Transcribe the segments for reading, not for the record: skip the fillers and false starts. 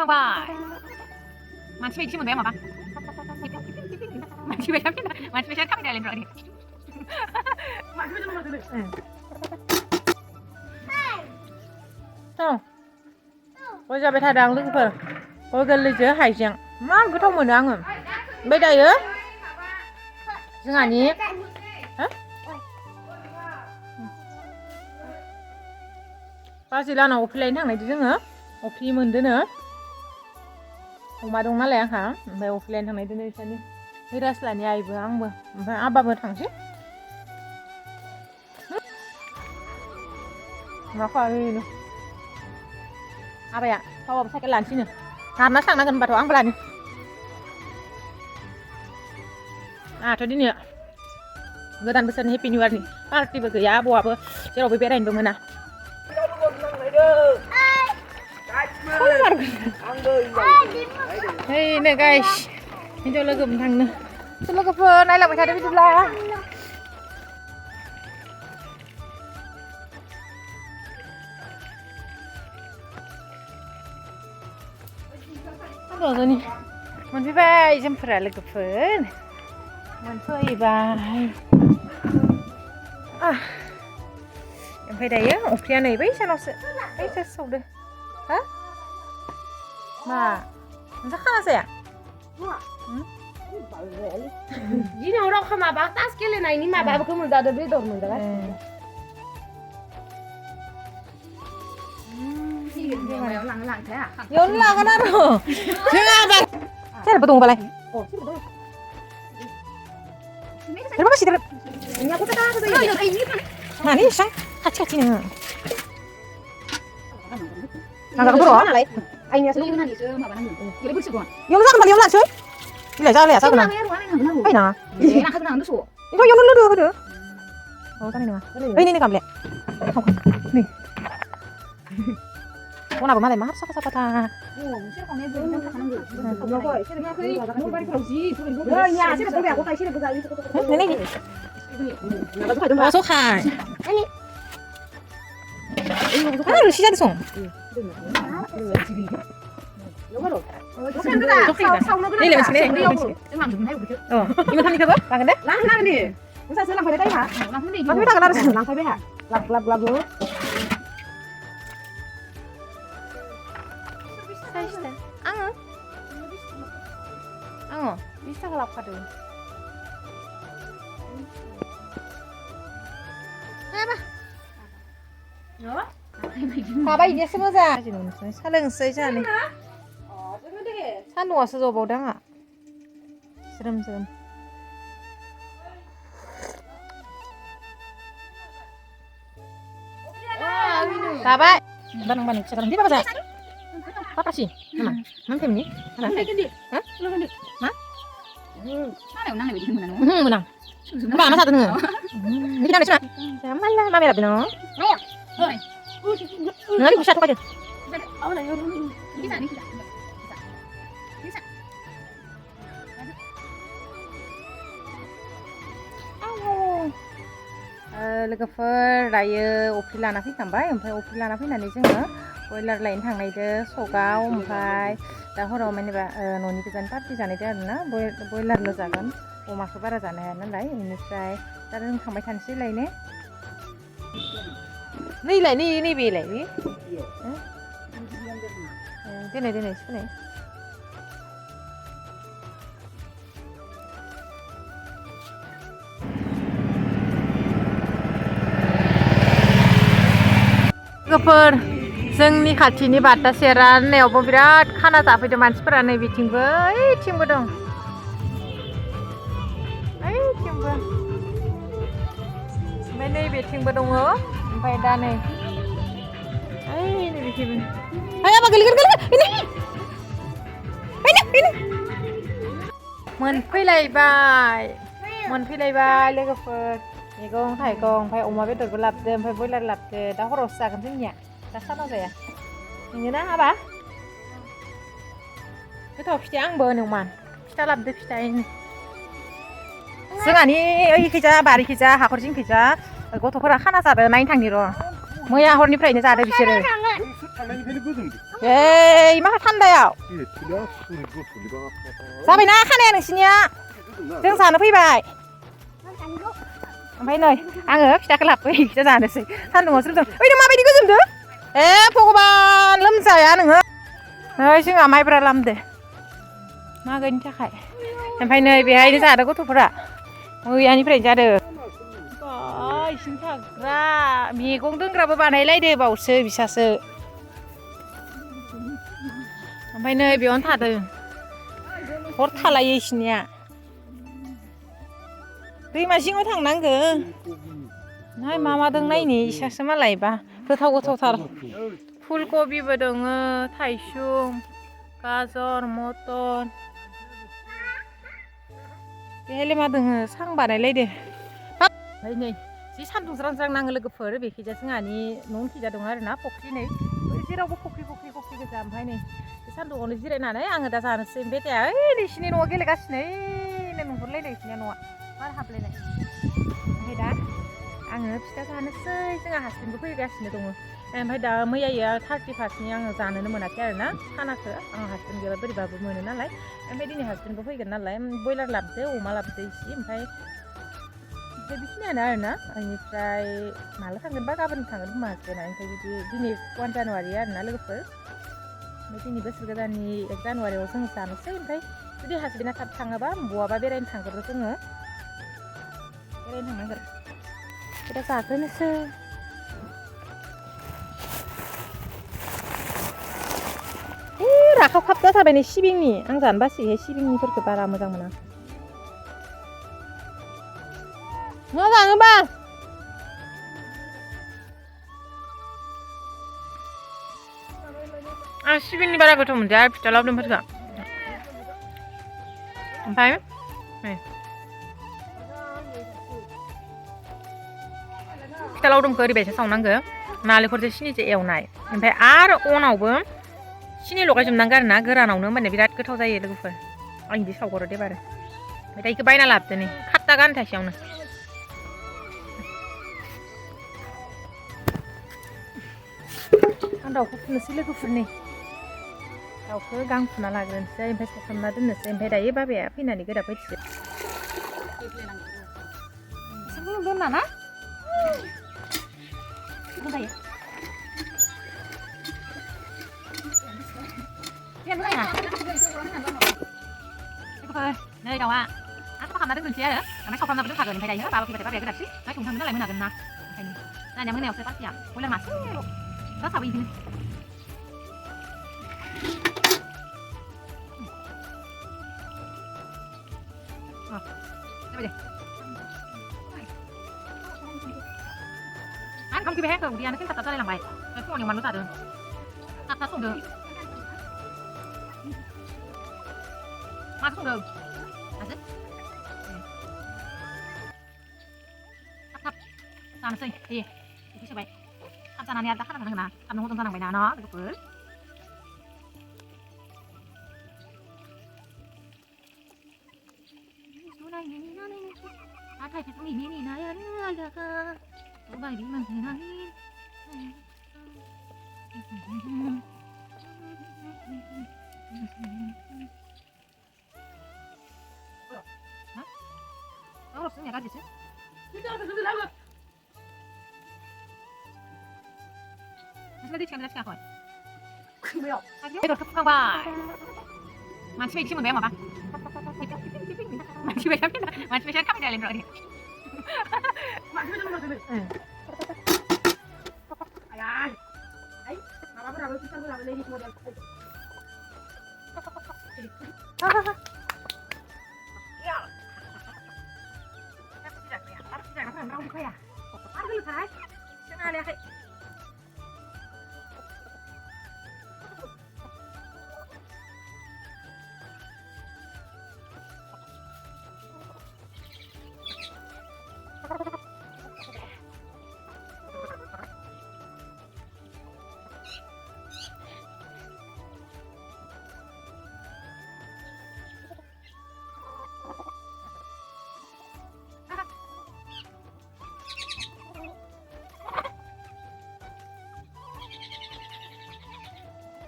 थांबाय मानसि बायदिसो मोनबाय माबा मानसि बायदि थाबायनो हालाय र' गय जाबाय थादों आं लोगोफोर गय गोरलैजों हाइजें मा गोथाव मोनो आङो ओमफ्राय दायो जोंहानि बाजै लानाव अफ्रि लायनो थांनायदो जोङो अफ्रि मोनदोनो अमा दं नालाय आंहा ओमफ्राय अफ्रि लायनो थांनायदोनो बिसोरनि रासलानि आइबो आंबो ओमफ्राय आबाबो थांसै मा खालामनो आबाया थावाबो साइकेल लानोसैनो नारना थांनांगोन होनबाथ' आंबो लानो आंहाथ' दिनै गोदान बोसोरनि हेपि निउ इयारनि पार्टिबो गैया आबौआबो जेरावबो बेरायनोबो मोना हैनो गाइस हिनजाव लोगोबो थांनो लोगोफोर नायलांबाय थादो बिदिब्ला रज'नि मोनफैबाय जोंफोरा लोगोफोर मोनफैबाय ओमफ्राय दायो अफ्रिया नै बै सानावसो बैसो सौदो हा मा नोंसा खाना जाया दिनाव रावखा माबा तास गेलेनायनि माबाबो मोनजादो बेदर मोनजागासिनो बेयावनो लागोन आरो जोंहा सेरबो दंबालाय सेरबा बेसे देरो मानि इसां खाथि खाथि नोङो नांगाखौ बर' आइनियासो लोगोनानैसो माबानांगौ बेयावनो जागोन बेयावनो लानोसै बिलाइ जालाया जागोन आं फैना बेयावनो लोदो होदो औ जानाय नङा ओइ नै गामले नै बनाबो मालाय मा साफा साफाथा सखाय रोसि जादों सं आङो 20 थाखा लाबोखादों माबा इदियासो मोजां सा लोंसै जानानै सान्दुंआसो जबावदों आंहा ज्रोम ज्रोम जाबाय बानों बानों फिसा बानों बाबा जा पापासि nama mana ini mana hah मा सानायाव नांनाय बायदि मोना menang mana satu nih ini kan ada cuma malah mami rapi no nanti bisa tuh aja लोगोफोर दायो अफ्रि लाना फैखांबाय ओमफ्राय अफ्रि लाना फैनानै जोङो बयलार लायनो थांनायदो सगाव ओमफ्राय दा हराव मानेबा न'नि गोजान पार्टि जानायदो आरोना बयलारल' जागोन अमाखौ बारा जानो हाया नालाय बेनिफ्राय दा जों थांबाय थानोसै लायनो नैलाय नैबेलाय दोनै सुनाय लोगोफोर जोंनि खाथिनि बाटा सेरा होननायावबो बिराद खाना जाफैदों मानसिफोरा नै बिथिंबो ओइथिंबो दं ओइथिंबो ओमफ्राय नै बिथिंबो दङ ओमफ्राय दा नै ओइ नै बिथिंबो ओइ आबा गोलैगोन मोनफैलायबाय लोगोफोर मैगं थाइगं ओमफ्राय अमा बेदरबो लाबोदो ओमफ्राय बयलार लाबोदो दा हरावसो जागोन जोंनिया दा सानाव जाया नोङोना आबा गोथाव फिथाइ आंबो नोंमान फिथा लाबोदो फिथाइ जोंहानि ओइखैजा बारिखैजा हाखर जिंखैजा गथ'फोरा खाना जादो नायनो थांनि र' मैया हरनिफ्रायनो जादो बिसोरो थांनायनिफ्रायनो गोजोंदो एइ मा थान्दायाव ए थुलिया सुरिबो थुलिबा जाबायना खानाया नोंसिनिया जों जानो फैबाय ओमफ्राय नै आङो फिथाखौ लाबोै फिथा जानोसै सान्दुङाव स्रोम ओइ नों माबायदि गोजोमदो ए भगबान लोमजाया नोङो नै जोंहा माइब्रा लामदो मागोनि थाखाय ओमफ्राय नै बेहायनो जादों गथ'फोरा मैयानिफ्रायनो जादों इसिनि थाग्रा मैगं दोनग्राबो बानायलायदो बावसो बिसासो ओमफ्राय नै बेयावनो थादों हर थालायो इसिनिया दैमा जिङाव थांनांगो नाय मा मा दं नायनि इसासो मालाय बा गोथाव गोथावथार फुलकबिबो दङ थाइसुम गाजर मटर बेहायलाय मा दङ सां बानायलायदो ओमफ्राय नै जि सान्दुं ज्रां ज्रां नाङो लोगोफोर बेखिजा जोंहानि न' खिजा दङ आरोना फख्रि नै जेरावबो फख्रि गोजा ओमफ्राय नै बे सान्दुङावनो जिरायनानै आङो दा जानोसै ओमफ्राय दा ओइ नोंसिनि न'आव गेलेगासिनो ओइ नुहुरलायनाय नोंसिनि न'आ बार हाबलायनाय ओमफ्राय दा आङो फिथा जानोसै जोंहा हासबेन्डबो फैगासिनो दङ ओमफ्राय दा मैया 31 आङो जानोनो मोनाखै आरोना खानाखौ आं हासबेन्ड गैयाबा बोरैबाबो मोनो नालाय ओमफ्राय दिनै हासबेन्डबो फैगोन नालाय बयलार लाबोदो अमा लाबोदो इसे ओमफ्राय बेखिनियानो आरोना बेनिफ्राय माला थांगोनबा गाबोन थांगोन खोमा हासबेन्डआ ओमफ्राय बिदि दिनै 1 जानुवारि आरोना लोगोफोर ओमफ्राय दिनै बोसोर गोदाननि 1 जानुवारियाव जों जानोसै ओमफ्राय जुदि हासबेन्डआ थाब थाङोबा बहाबा बेरायनो थांगोन जोङो बेरायनो थांनांगोन दा जाग्रोनोसै राखाव खाब जाथारबाय नै सिबिंनि आं जानो बासैहाय सिबिंनिफोरखौ बारा मोजां मोना मा जानोबा आं सिबिंनि बारा गोथाव मोनजाया फिथा लावदुमफोरखौ ओमफ्राय फिथा लावदुमखौ ओरैबायदि सावनांगौ नालेंखरजों सिनिजों एवनाय ओमफ्राय आरो अनावबो सिनि लगायजोबनांगौ आरो ना गोरानावनो होमबानिया बिराद गोथाव जायो लोगोफोर आं बिदि सावगरो दे बारो ओमफ्य दा बेखौ बायना लाबोदो नै 7 थाखा थाइसेयावनो आं दाउखौ फुनोसै लोगोफोरनि दाउखौ गां फुना लाग्रोनोसै ओमफ्राय सावखांना दोननोसै ओमफ्राय दायो बाबाया फैनानै गोदा फैसिगोन एसेखौनो दोनना ना जायो नै दाउआ आं साफा खालामना दोननोसै आरो ओमफ्राय सावखांनाबो दोनखागोन ओमफ्राय दायो बाबा फैबाथाय बाबाया गोदासै ओमफ्राय संखांनो नालाय मोनागोन ना ओंखायनो दानिया मोनायावसो पार्टिया बयलार मासेल' दा साबो बेखौनो जाबाय दे आं ओंखाम उखैबाय हायाखै उदैयानो खेनथाब जालायलांबाय फुङाव एवनानैल' जादों थाब संदों माथो संदों माथो थाब जानोसै दे उदै सोबाय थाब जानानै आरो दा खाना जानांगोन ना थाबनो हजम जानांबाय ना लोगोफोर नाथाय बेखौनि नेनायानो आलादाखा बायदि मोननाय ya gajiसो नोंसिना दै थिखांदोंना थिखाङाखै बेदरखौ फुखांबाय मानसि बायदिसो मोनबाय आं माबा मानसि बायदिसो खामानि रायलायनो र' माबाफोराबो फैसाफोराबो लेडिस मडेल रावबो फैया आरो गोलैखानाय जों आलायाखै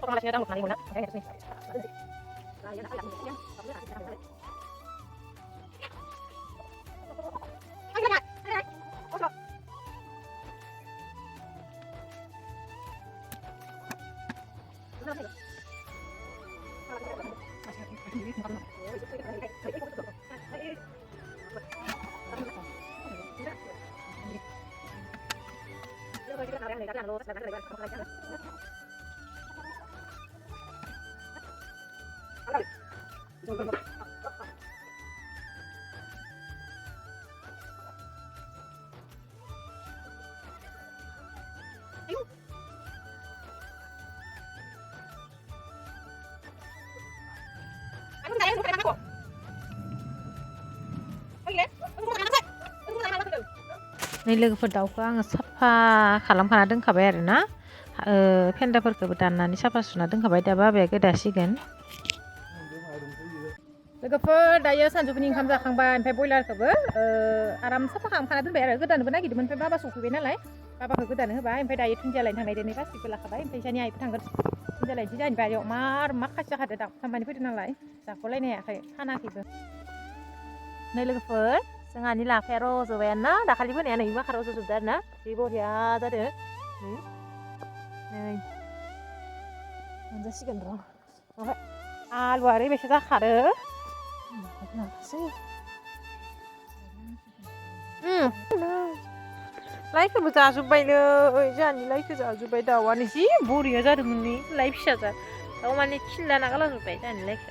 संगासिनो दां लुखानानै मोनाในलोगोफोर दाउखौ आङो साफा खालामखाना दोनखाबाय आरोना फेन्दाफोरखौबो दाननानै साफा सुना दोनखाबाय दा बाबाया गोदासिगोन लोगोफोर दायो सानजौफुनि ओंखाम जाखांबाय ओमफ्राय बयलारखौबो आराम साफा खालामखाना दोनबाय आरो गोदानोबो नागिरदोंमोन ओमफ्राय बाबा सफैबाय नालाय बाबाखौ गोदानो होबाय ओमफ्राय दायो दुन्दिया लायनो थांनाय दिनै गासिबो लाखाबाय ओमफ्राय जोंहानि आइबो थांगोन दुन्दिया लायनोसै जोंहानि बारियाव माखासे जाखादो दा खामानि फैदों नालाय जाख'लायनो हायाखै फानाखैबो नै लोगोफोर जोंहानि लाफाया रज'बायानो ना दाखालि फोनाया नै माखा रज'जोबदो आरो ना जि बरिया जादो नै मोनजासिगोन र' ओमफ्राय आलुआ ओरैबायसा जाखादो लाइखौबो जाजोब्बायलै जोंहानि लाइखौ जाजोब्बाय दाउआनो जि बरिया जादोंमोन नै लाइ फिसा जा दाउ माने खिन्दाना गालांजोब्बाय जोंहानि लाइखौ